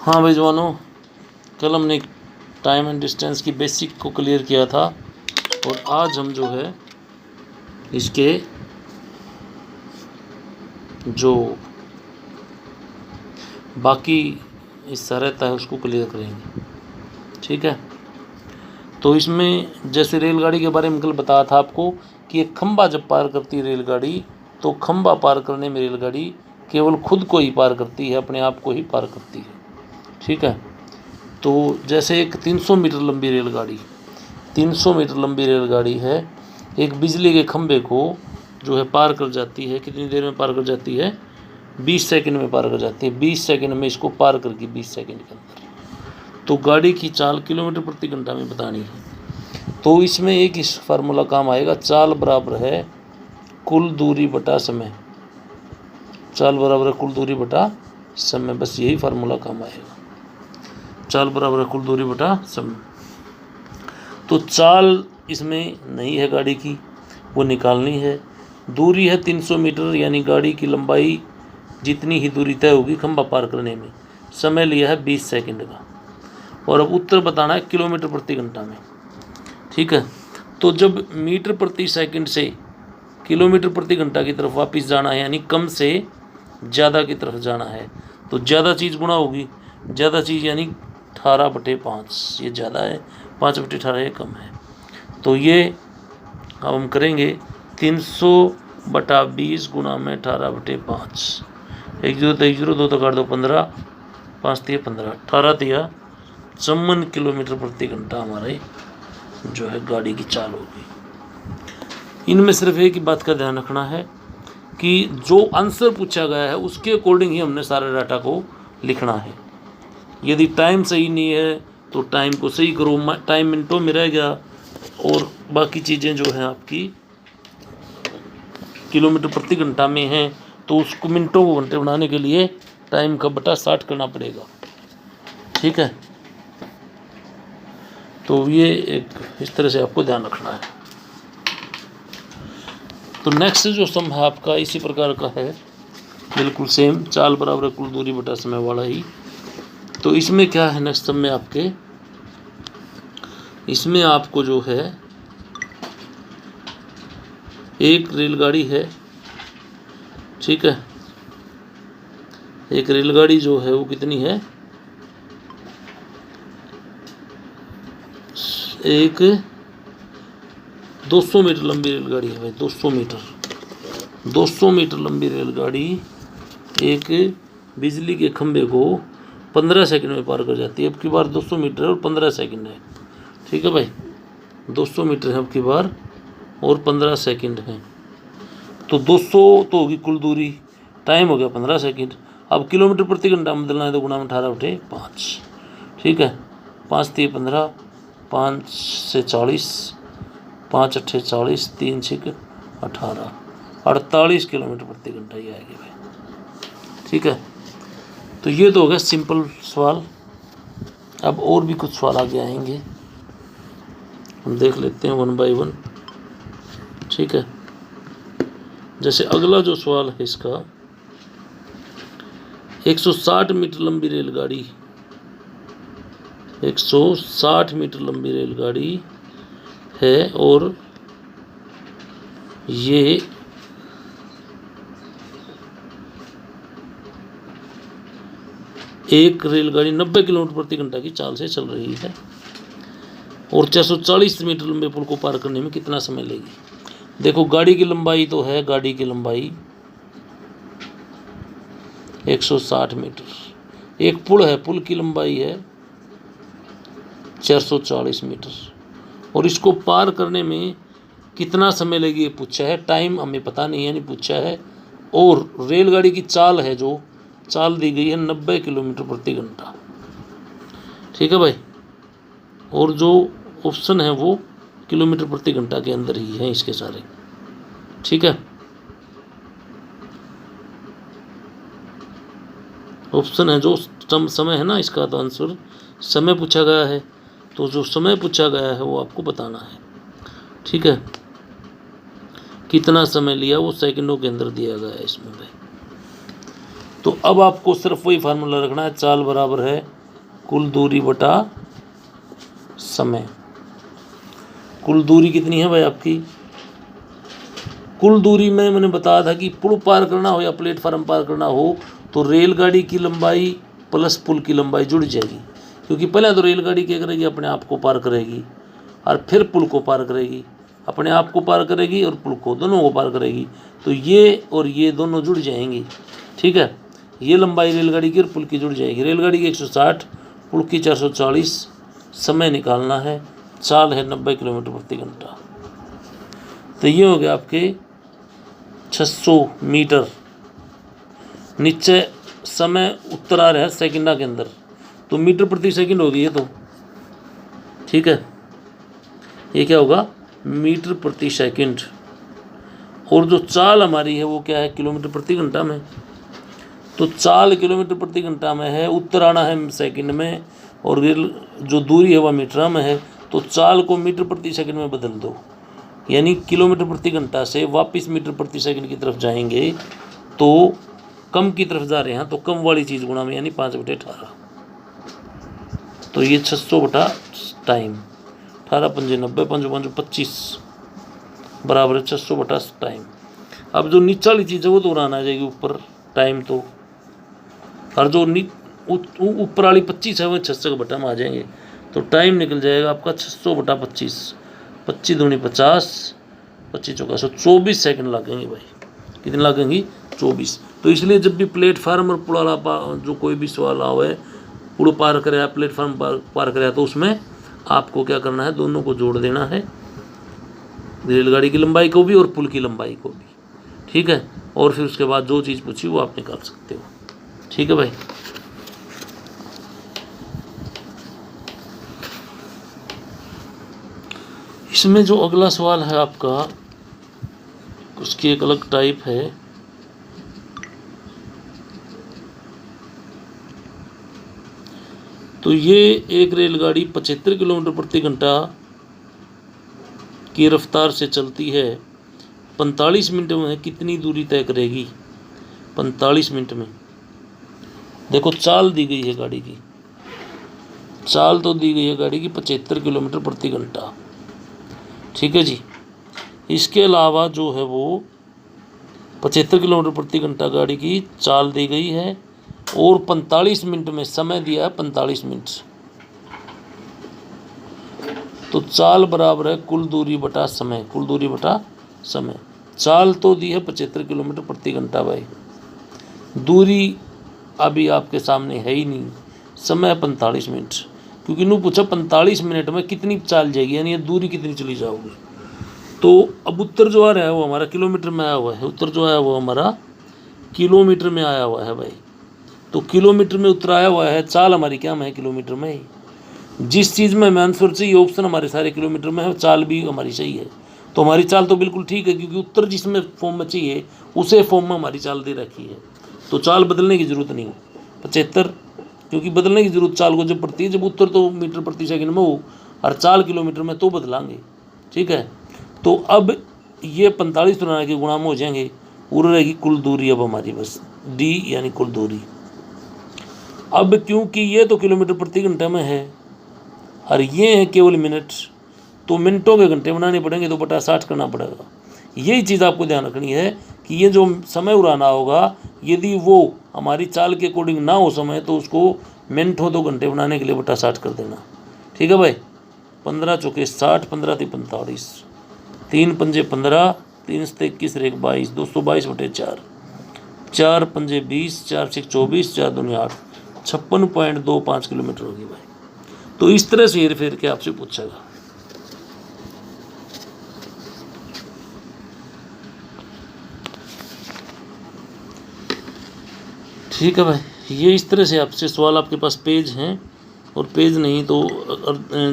हाँ भाई जवानों, कल हमने टाइम एंड डिस्टेंस की बेसिक को क्लियर किया था और आज हम जो है इसके जो बाकी हिस्सा रहता है उसको क्लियर करेंगे। ठीक है, तो इसमें जैसे रेलगाड़ी के बारे में कल बताया था आपको कि एक खंबा जब पार करती है रेलगाड़ी, तो खंबा पार करने में रेलगाड़ी केवल खुद को ही पार करती है, अपने आप को ही पार करती है। ठीक है, तो जैसे एक 300 मीटर लंबी रेलगाड़ी 300 मीटर लंबी रेलगाड़ी है, एक बिजली के खंबे को जो है पार कर जाती है। कितनी देर में पार कर जाती है? 20 सेकंड में पार कर जाती है। 20 सेकंड में इसको पार करके 20 सेकंड के अंदर तो गाड़ी की चाल किलोमीटर प्रति घंटा में बतानी है। तो इसमें एक इस फार्मूला काम आएगा, चाल बराबर है कुल दूरी बटा समय। चाल बराबर है कुल दूरी बटा समय, बस यही फार्मूला काम आएगा। चाल बराबर है कुल दूरी बटा समय। तो चाल इसमें नहीं है गाड़ी की, वो निकालनी है। दूरी है 300 मीटर, यानी गाड़ी की लंबाई जितनी ही दूरी तय होगी खंबा पार करने में। समय लिया है 20 सेकंड का, और अब उत्तर बताना है किलोमीटर प्रति घंटा में। ठीक है, तो जब मीटर प्रति सेकंड से किलोमीटर प्रति घंटा की तरफ वापस जाना है, यानी कम से ज़्यादा की तरफ जाना है, तो ज़्यादा चीज़ गुणा होगी। ज़्यादा चीज़ यानी 18/5, ये ज़्यादा है, 5/18 ये कम है। तो ये अब हम करेंगे 300/20 गुणा में 18/5। 1 0 1 0 2 काट दो 15, 5 3 15, 18 3 54 किलोमीटर प्रति घंटा हमारे जो है गाड़ी की चाल होगी। इनमें सिर्फ एक ही बात का ध्यान रखना है कि जो आंसर पूछा गया है उसके अकॉर्डिंग ही हमने सारे डाटा को लिखना है। यदि टाइम सही नहीं है तो टाइम को सही करो, टाइम मिनटों में रह गया और बाकी चीज़ें जो हैं आपकी किलोमीटर प्रति घंटा में हैं, तो उसको मिनटों को घंटे बनाने के लिए टाइम का बटा 60 करना पड़ेगा। ठीक है, तो ये एक इस तरह से आपको ध्यान रखना है। तो नेक्स्ट जो सम है आपका इसी प्रकार का है, बिल्कुल सेम, चाल बराबर कुल दूरी बटा समय वाला ही। तो इसमें क्या है नेक्स्ट सम में आपके, इसमें आपको जो है एक रेलगाड़ी है। ठीक है, एक रेलगाड़ी जो है वो कितनी है, एक 200 मीटर लंबी रेलगाड़ी है भाई। 200 मीटर लंबी रेलगाड़ी एक बिजली के खंभे को 15 सेकंड में पार कर जाती है। अब की बार 200 मीटर और 15 सेकंड है। ठीक है भाई, 200 मीटर है अब की बार और 15 सेकंड है। तो 200 तो होगी कुल दूरी, टाइम हो गया 15 सेकंड। अब किलोमीटर प्रति घंटा बदलना है तो गुणा में 18/5। ठीक है, 5 3 15, 5 से 40, 5 8 40, 3 6 18, 48 किलोमीटर प्रति घंटा ये आएगी भाई। ठीक है, तो ये तो हो गया सिंपल सवाल। अब और भी कुछ सवाल आगे आएंगे, हम देख लेते हैं 1 बाय 1। ठीक है, जैसे अगला जो सवाल है इसका, 160 मीटर लंबी रेलगाड़ी 160 मीटर लंबी रेलगाड़ी है और ये एक रेलगाड़ी 90 किलोमीटर प्रति घंटा की चाल से चल रही है और 440 मीटर लंबे पुल को पार करने में कितना समय लेगी। देखो गाड़ी की लंबाई तो है, गाड़ी की लंबाई 160 मीटर, एक पुल है, पुल की लंबाई है 440 मीटर, और इसको पार करने में कितना समय लगेगी ये पूछा है। टाइम हमें पता नहीं है, नहीं पूछा है। और रेलगाड़ी की चाल है, जो चाल दी गई है 90 किलोमीटर प्रति घंटा। ठीक है भाई, और जो ऑप्शन है वो किलोमीटर प्रति घंटा के अंदर ही हैं इसके सारे। ठीक है, ऑप्शन है जो समय है ना इसका, तो आंसर समय पूछा गया है, तो जो समय पूछा गया है वो आपको बताना है। ठीक है, कितना समय लिया वो सेकंडों के अंदर दिया गया है इसमें भाई। तो अब आपको सिर्फ वही फार्मूला रखना है, चाल बराबर है कुल दूरी बटा समय। कुल दूरी कितनी है भाई आपकी? कुल दूरी में मैंने बताया था कि पुल पार करना हो या प्लेटफार्म पार करना हो तो रेलगाड़ी की लंबाई प्लस पुल की लंबाई जुड़ जाएगी, क्योंकि पहले तो रेलगाड़ी क्या करेगी, अपने आप को पार करेगी और फिर पुल को पार करेगी, अपने आप को पार करेगी और पुल को, दोनों को पार करेगी। तो ये और ये दोनों जुड़ जाएंगी, ठीक है। ये लंबाई रेलगाड़ी की और पुल की जुड़ जाएगी। रेलगाड़ी की 160, पुल की 440, समय निकालना है, चाल है 90 किलोमीटर प्रति घंटा। तो ये हो गया आपके 600 मीटर। नीचे समय उत्तर आ रहा है सेकंडा के अंदर, तो मीटर प्रति सेकंड होगी ये तो, ठीक है। ये क्या होगा? मीटर प्रति सेकंड। और जो चाल हमारी है वो क्या है? किलोमीटर प्रति घंटा में। तो चाल किलोमीटर प्रति घंटा में है, उत्तर आना है सेकंड में, और रेल जो दूरी है वह मीटर में है। तो चाल को मीटर प्रति सेकंड में बदल दो, यानी किलोमीटर प्रति घंटा से वापस मीटर प्रति सेकंड की तरफ जाएंगे तो कम की तरफ जा रहे हैं तो कम वाली चीज़ गुणा में, यानी 5/18। तो ये 600 बटा टाइम, 18 पंजे 90, 5 5 25 बराबर है 600 बटा टाइम। अब जो नीचे वाली चीज़ है वो तो उड़ान आ जाएगी ऊपर, टाइम तो, और जो ऊपर वाली 25 है वो 600 बटा में आ जाएंगे। तो टाइम निकल जाएगा आपका 600 बटा 25, 25 दूनी 50, 25 चौका 124 सेकंड लगेंगे भाई। कितने लगेंगी? 24। तो इसलिए जब भी प्लेटफार्म और पुल वाला जो कोई भी सवाल आवे, पुल पार करे प्लेटफार्म पार करे, तो उसमें आपको क्या करना है? दोनों को जोड़ देना है, रेलगाड़ी की लंबाई को भी और पुल की लंबाई को भी, ठीक है। और फिर उसके बाद जो चीज़ पूछी वो आप निकाल सकते हो, ठीक है भाई। इसमें जो अगला सवाल है आपका, उसकी एक अलग टाइप है। तो ये एक रेलगाड़ी 75 किलोमीटर प्रति घंटा की रफ्तार से चलती है, 45 मिनट में कितनी दूरी तय करेगी? 45 मिनट में। देखो चाल दी गई है गाड़ी की, चाल तो दी गई है गाड़ी की 75 किलोमीटर प्रति घंटा, ठीक है जी। इसके अलावा जो है वो 75 किलोमीटर प्रति घंटा गाड़ी की चाल दी गई है और 45 मिनट में समय दिया है 45 मिनट। तो चाल बराबर है कुल दूरी बटा समय, कुल दूरी बटा समय। चाल तो दी है 75 किलोमीटर प्रति घंटा भाई, दूरी अभी आपके सामने है ही नहीं, समय 45 मिनट, क्योंकि इन्होंने पूछा 45 मिनट में कितनी चाल जाएगी, यानी ये दूरी कितनी चली जाओगी। तो अब उत्तर जो आ रहा है वो हमारा किलोमीटर में आया हुआ है, उत्तर जो आया वो हमारा किलोमीटर में आया हुआ है भाई। तो किलोमीटर में उत्तर आया हुआ है, चाल हमारी क्या में है? किलोमीटर में ही। जिस चीज़ में हमें आंसर चाहिए ऑप्शन हमारे सारे किलोमीटर में है, चाल भी हमारी सही है। तो हमारी चाल तो बिल्कुल ठीक है, क्योंकि उत्तर जिसमें फॉर्म में चाहिए उसे फॉर्म में हमारी चाल दे रखी है, तो चाल बदलने की ज़रूरत नहीं। 75, क्योंकि बदलने की ज़रूरत चाल को जब पड़ती है जब उत्तर तो मीटर प्रति सेकंड में हो और चाल किलोमीटर में, तो बदलांगे, ठीक है। तो अब ये 45 तुलना के गुणा में हो जाएंगे, पूरी रहेगी कुल दूरी अब हमारी बस डी, यानी कुल दूरी। अब क्योंकि ये तो किलोमीटर प्रति घंटे में है और ये है केवल मिनट, तो मिनटों के घंटे बनाने पड़ेंगे, तो बटा 60 करना पड़ेगा। यही चीज़ आपको ध्यान रखनी है कि ये जो समय उड़ाना होगा, यदि वो हमारी चाल के अकॉर्डिंग ना हो समय, तो उसको मिनट हो 2 घंटे बनाने के लिए बटा 60 कर देना, ठीक है भाई। 15 चौके 60, 15 × 45, 3 पंजे 15, 3 × 21 = 22, 222/4, 4 पंजे 20, 4 × 6 24, 4 दूनी 8, 56.25 किलोमीटर होगी भाई। तो इस तरह से हेर फेर के आपसे पूछेगा। ठीक है भाई, ये इस तरह से आपसे सवाल, आपके पास पेज हैं, और पेज नहीं तो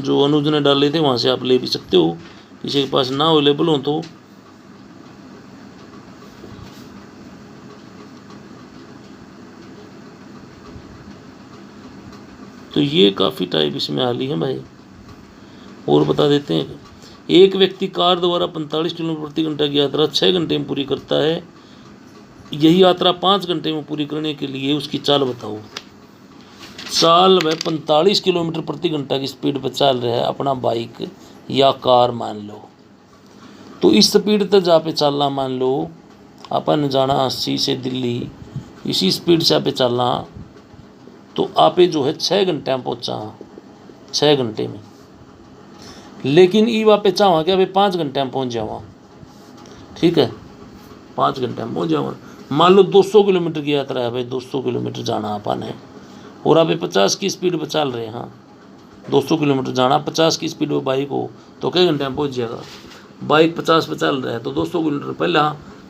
जो अनुज ने डाले थे वहाँ से आप ले भी सकते हो, किसी के पास ना अवेलेबल हो तो ये काफ़ी टाइप इसमें आ ली है भाई। और बता देते हैं, एक व्यक्ति कार द्वारा 45 किलोमीटर प्रति घंटा की यात्रा 6 घंटे में पूरी करता है, यही यात्रा 5 घंटे में पूरी करने के लिए उसकी चाल बताओ। चाल वह 45 किलोमीटर प्रति घंटा की स्पीड पर चल रहा है अपना बाइक या कार मान लो, तो इस स्पीड तक जहाँ पे चलना मान लो अपन जाना 80 से दिल्ली, इसी स्पीड से आप चलना तो आप जो है 6 घंटे में पहुँचा, 6 घंटे में। लेकिन ई वहाँ पे चाहवा कि अभी 5 घंटे में पहुँच जावा, ठीक है 5 घंटे में पहुँच जावा। मान लो 200 किलोमीटर की यात्रा है भाई, 200 किलोमीटर जाना अपन है और आप 50 की स्पीड पर चल रहे हैं। हाँ 200 किलोमीटर जाना, 50 की स्पीड पर बाइक हो तो कई घंटे में पहुँच जाएगा। बाइक 50 पे चल रहा है तो 200 किलोमीटर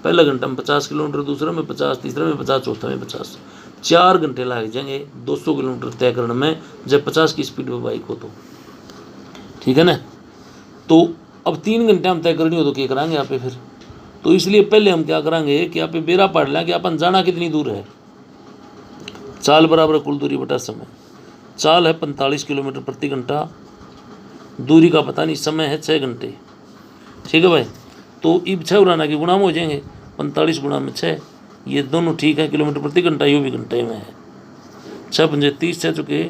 पहला घंटा में 50 किलोमीटर, दूसरे में 50, तीसरे में 50, चौथे में 50, 4 घंटे लग जाएंगे 200 किलोमीटर तय करने में जब 50 की स्पीड पर बाइक हो तो, ठीक है ना। तो अब 3 घंटे हम तय करनी हो तो क्या कराएंगे यहाँ पे फिर, तो इसलिए पहले हम क्या करेंगे कि यहाँ पे बेरा पढ़ लें कि अपन जाना कितनी दूर है। चाल बराबर कुल दूरी बटा समय। चाल है 45 किलोमीटर प्रति घंटा, दूरी का पता नहीं, समय है 6 घंटे, ठीक है भाई। तो इब 6 उड़ाना के गुणा में हो जाएंगे, 45 गुणा में 6, ये दोनों ठीक है किलोमीटर प्रति घंटा, ये भी घंटे में है। 6 पंजे 30, 6 चुके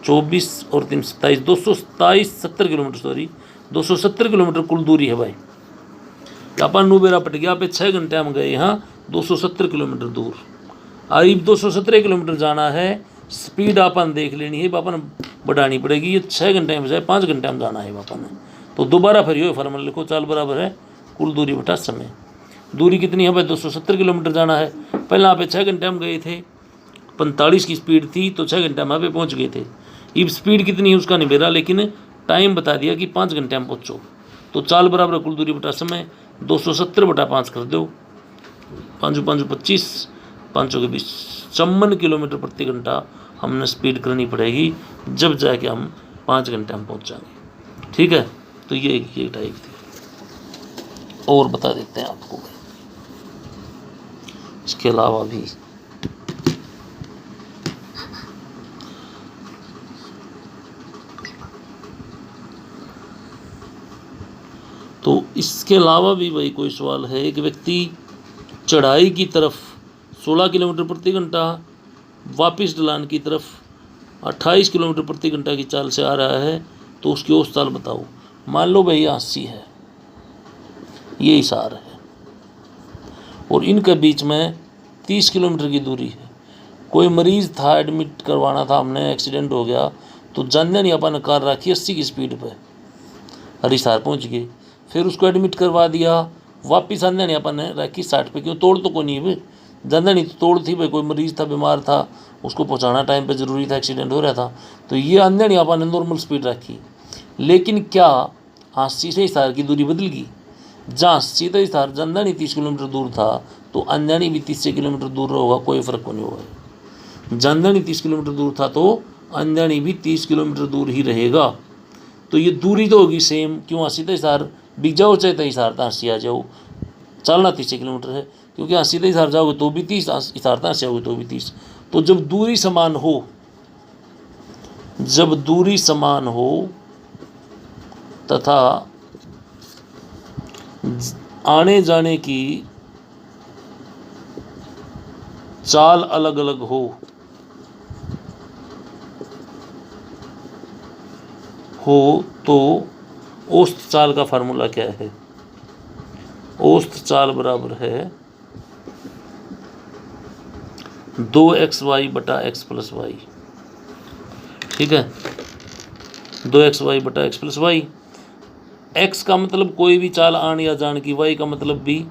24 और 3 27, 227 70 किलोमीटर, सॉरी 270 किलोमीटर कुल दूरी है भाई। अपन बेरा पट गया पे 6 घंटे हम गए यहाँ 270 किलोमीटर दूर। अब 217 किलोमीटर जाना है, स्पीड अपन देख लेनी है, अपन बढ़ानी पड़ेगी, ये 6 घंटे में बजाय 5 घंटे में जाना है अपन ने। तो दोबारा फिर ये फार्मूला लिखो, चाल बराबर है कुल दूरी बटा समय। दूरी कितनी है भाई 270 किलोमीटर जाना है, पहले यहाँ पे 6 घंटे में गए थे, 45 की स्पीड थी तो 6 घंटे में यहाँ पे पहुँच गए थे। अब स्पीड कितनी है उसका नहीं मेरा, लेकिन टाइम बता दिया कि 5 घंटे में पहुँचो। तो चाल बराबर कुल दूरी बटा समय, 270 बटा 5 कर दो, 5 5 25, 5 के 20, 54 किलोमीटर प्रति घंटा हमने स्पीड करनी पड़ेगी जब जाके हम 5 घंटे में पहुँच जाएंगे, ठीक है। तो ये टाइप थी और बता देते हैं आपको इसके अलावा भी। तो इसके अलावा भी भाई कोई सवाल है, एक व्यक्ति चढ़ाई की तरफ 16 किलोमीटर प्रति घंटा, वापस ढलान की तरफ 28 किलोमीटर प्रति घंटा की चाल से आ रहा है, तो उसकी औसत चाल बताओ। मान लो भाई 80 है, ये इशार है और इनके बीच में 30 किलोमीटर की दूरी है। कोई मरीज़ था, एडमिट करवाना था हमने, एक्सीडेंट हो गया तो जानने नहीं अपन कार रखी 80 की स्पीड पे, हरिसार पहुंच गए, फिर उसको एडमिट करवा दिया, वापिस आने नहीं अपन रखी 60 पे, क्यों तोड़ तो कोई नहीं भाई, जानना नहीं तो तोड़ थी भाई, कोई मरीज़ था, बीमार था, उसको पहुँचाना टाइम पे ज़रूरी था, एक्सीडेंट हो रहा था, तो ये आने नहीं अपन ने नॉर्मल स्पीड रखी। लेकिन क्या 80 से हिसार की दूरी बदल गई, जहाँ सीधा हिसार जानदानी 30 किलोमीटर दूर था तो अंजानी भी 30 किलोमीटर दूर होगा, कोई फ़र्क नहीं होगा। जानदानी 30 किलोमीटर दूर था तो अंजानी भी 30 किलोमीटर दूर ही रहेगा, तो ये दूरी तो होगी सेम, क्यों सीधा हिसार बिक जाओ चाहे तो हिसार तो 80 आ जाओ, चलना 30 किलोमीटर है, क्योंकि हाँ सीधा हिसार जाओगे तो भी 30, हिसार तो 80 आओगे तो भी 30। तो जब दूरी समान हो, जब दूरी समान हो तथा आने जाने की चाल अलग अलग हो तो औसत चाल का फार्मूला क्या है। औसत चाल बराबर है 2xy बटा x प्लस वाई, ठीक है 2xy बटा x प्लस वाई। x का मतलब कोई भी चाल आन या जान की, y का मतलब भी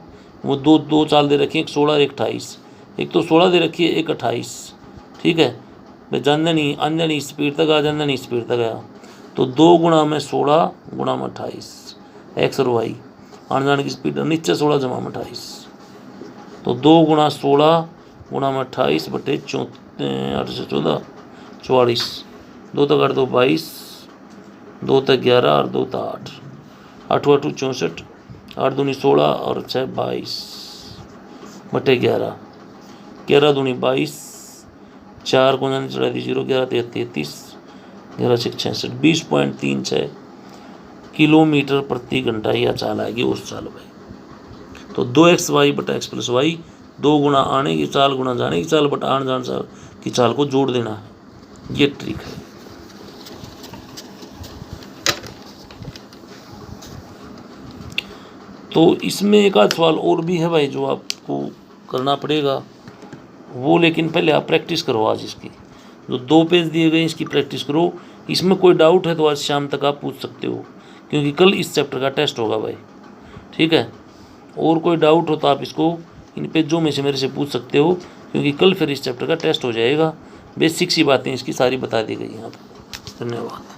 वो दो चाल दे रखी है, एक 16 एक 28, एक तो 16 दे रखी है एक 28, ठीक है भाई, जानना नहीं आने नहीं स्पीड तक आ, जानना नहीं स्पीड तक आया, तो 2 गुणा में 16 गुणा में 28, x और y आने जाने की स्पीड नीचे 16 जमा में 28, तो 2 गुणा 16 गुणा में 28 बटे 8 से 14 44, 2 तक 8 2 22, 2 तक 11 और 2 तक 8 8 64, 8 दूनी 16 और 6 22 बटे 11, 11 दूनी 22, 4 को जाने चढ़ा दी 0, 11 33, 11 6 66, 20.36 किलोमीटर प्रति घंटा यह चाल आएगी उस चाल भाई। तो 2xy बटा x प्लस वाई, 2 गुणा आने की चाल गुणा जाने की चाल बटा आने जाने चाल की चाल को जोड़ देना है, ये ट्रिक है। तो इसमें एक आध सवाल और भी है भाई जो आपको करना पड़ेगा वो, लेकिन पहले आप प्रैक्टिस करो आज इसकी। जो 2 पेज दिए गए इसकी प्रैक्टिस करो। इसमें कोई डाउट है तो आज शाम तक आप पूछ सकते हो, क्योंकि कल इस चैप्टर का टेस्ट होगा भाई, ठीक है। और कोई डाउट हो तो आप इसको इन पेजों में से मेरे से पूछ सकते हो, क्योंकि कल फिर इस चैप्टर का टेस्ट हो जाएगा। बेसिक सी बातें इसकी सारी बता दी गई हैं आपको। धन्यवाद।